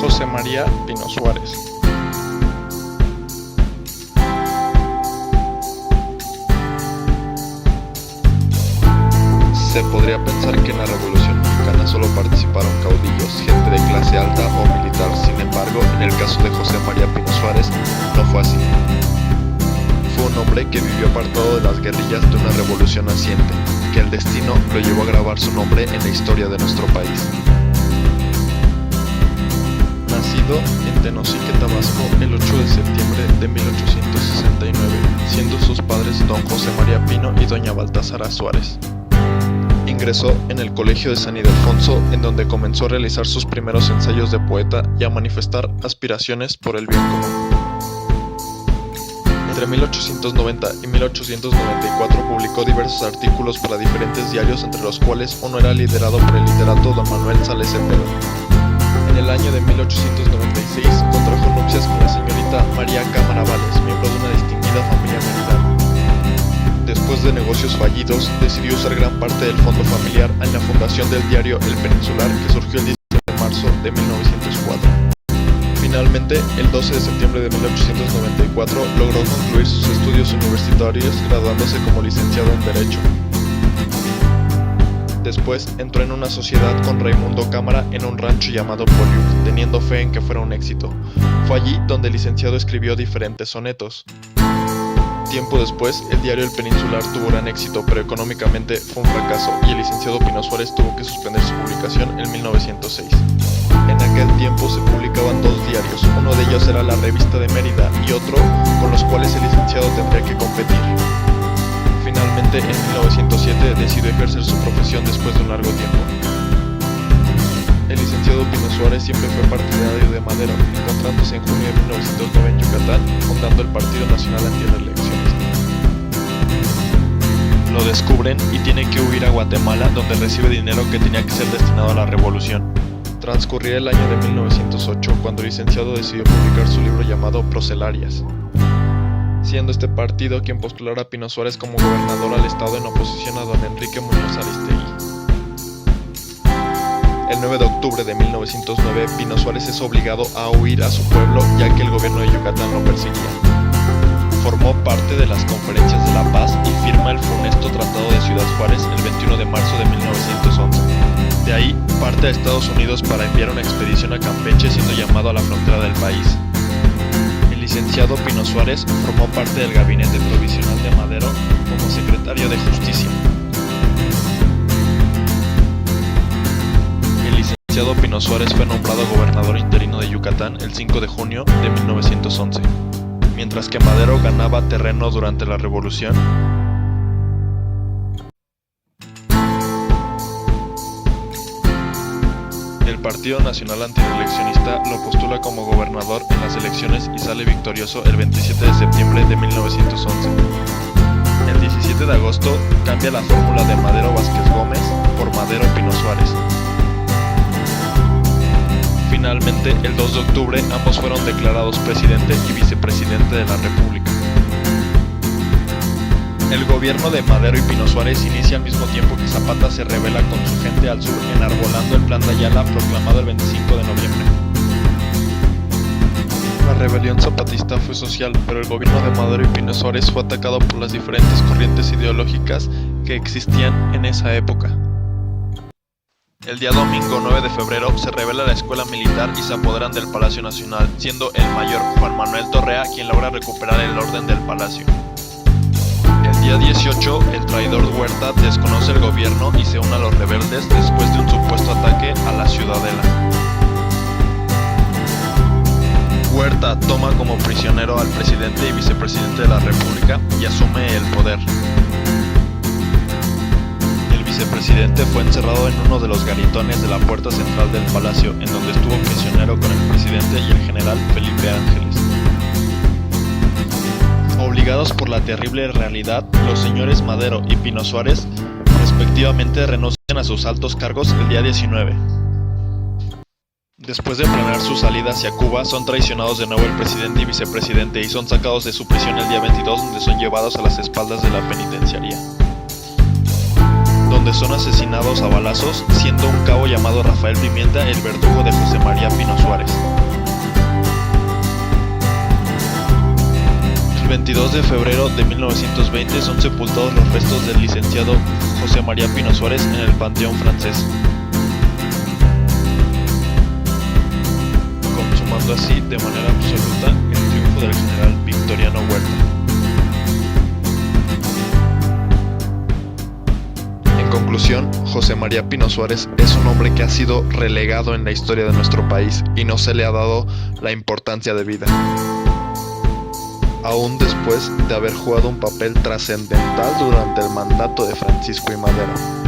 José María Pino Suárez. Se podría pensar que en la Revolución Mexicana solo participaron caudillos, gente de clase alta o militar. Sin embargo, en el caso de José María Pino Suárez, no fue así. Fue un hombre que vivió apartado de las guerrillas de una revolución naciente, que el destino lo llevó a grabar su nombre en la historia de nuestro país. Nacido en Tenosique, Tabasco, el 8 de septiembre de 1869, siendo sus padres don José María Pino y doña Baltasara Suárez. Ingresó en el Colegio de San Ildefonso, en donde comenzó a realizar sus primeros ensayos de poeta y a manifestar aspiraciones por el bien común. Entre 1890 y 1894 publicó diversos artículos para diferentes diarios, entre los cuales uno era liderado por el literato don Manuel Sales Cepeda. En el año de 1896 contrajo nupcias con la señorita María Cámara Vales, miembro de una distinguida familia militar. Después de negocios fallidos, decidió usar gran parte del fondo familiar en la fundación del diario El Peninsular, que surgió el 17 de marzo de 1904. Finalmente, el 12 de septiembre de 1894, logró concluir sus estudios universitarios, graduándose como licenciado en Derecho. Después entró en una sociedad con Raimundo Cámara en un rancho llamado Poliuc, teniendo fe en que fuera un éxito. Fue allí donde el licenciado escribió diferentes sonetos. Tiempo después, el diario El Peninsular tuvo gran éxito, pero económicamente fue un fracaso y el licenciado Pino Suárez tuvo que suspender su publicación en 1906. En aquel tiempo se publicaban dos diarios, uno de ellos era la Revista de Mérida y otro con los cuales el licenciado tendría que competir. Finalmente, en 1907 decidió ejercer su profesión después de un largo tiempo. El licenciado Pino Suárez siempre fue partidario de Madero, encontrándose en junio de 1909 en Yucatán, fundando el Partido Nacional Antirreeleccionista. Lo descubren y tiene que huir a Guatemala, donde recibe dinero que tenía que ser destinado a la revolución. Transcurría el año de 1908 cuando el licenciado decidió publicar su libro llamado Procelarias, siendo este partido quien postulara a Pino Suárez como gobernador al estado en oposición a don Enrique Muñoz Aristegui. El 9 de octubre de 1909, Pino Suárez es obligado a huir a su pueblo, ya que el gobierno de Yucatán lo perseguía. Formó parte de las Conferencias de la Paz y firma el funesto Tratado de Ciudad Juárez el 21 de marzo de 1911. De ahí, parte a Estados Unidos para enviar una expedición a Campeche, siendo llamado a la frontera del país. El licenciado Pino Suárez formó parte del gabinete provisional de Madero como secretario de Justicia. El licenciado Pino Suárez fue nombrado gobernador interino de Yucatán el 5 de junio de 1911. Mientras que Madero ganaba terreno durante la revolución, el Partido Nacional Antirreeleccionista lo postula como gobernador en las elecciones y sale victorioso el 27 de septiembre de 1911. El 17 de agosto cambia la fórmula de Madero Vázquez Gómez por Madero Pino Suárez. Finalmente, el 2 de octubre, ambos fueron declarados presidente y vicepresidente de la República. El gobierno de Madero y Pino Suárez inicia al mismo tiempo que Zapata se rebela con su gente al sur, enarbolando el Plan de Ayala proclamado el 25 de noviembre. La rebelión zapatista fue social, pero el gobierno de Madero y Pino Suárez fue atacado por las diferentes corrientes ideológicas que existían en esa época. El día domingo 9 de febrero se rebela la escuela militar y se apoderan del Palacio Nacional, siendo el mayor Juan Manuel Torrea quien logra recuperar el orden del palacio. El día 18, el traidor Huerta desconoce el gobierno y se une a los rebeldes después de un supuesto ataque a la ciudadela. Huerta toma como prisionero al presidente y vicepresidente de la República y asume el poder. El vicepresidente fue encerrado en uno de los garitones de la puerta central del palacio, en donde estuvo prisionero con el presidente y el general Felipe Ángeles. Obligados por la terrible realidad, los señores Madero y Pino Suárez respectivamente renuncian a sus altos cargos el día 19. Después de planear su salida hacia Cuba, son traicionados de nuevo el presidente y vicepresidente y son sacados de su prisión el día 22, donde son llevados a las espaldas de la penitenciaría, donde son asesinados a balazos, siendo un cabo llamado Rafael Pimienta el verdugo de José María Pino Suárez. El 22 de febrero de 1920 son sepultados los restos del licenciado José María Pino Suárez en el Panteón Francés, consumando así de manera absoluta el triunfo del general Victoriano Huerta. En conclusión, José María Pino Suárez es un hombre que ha sido relegado en la historia de nuestro país y no se le ha dado la importancia debida, aún después de haber jugado un papel trascendental durante el mandato de Francisco I. Madero.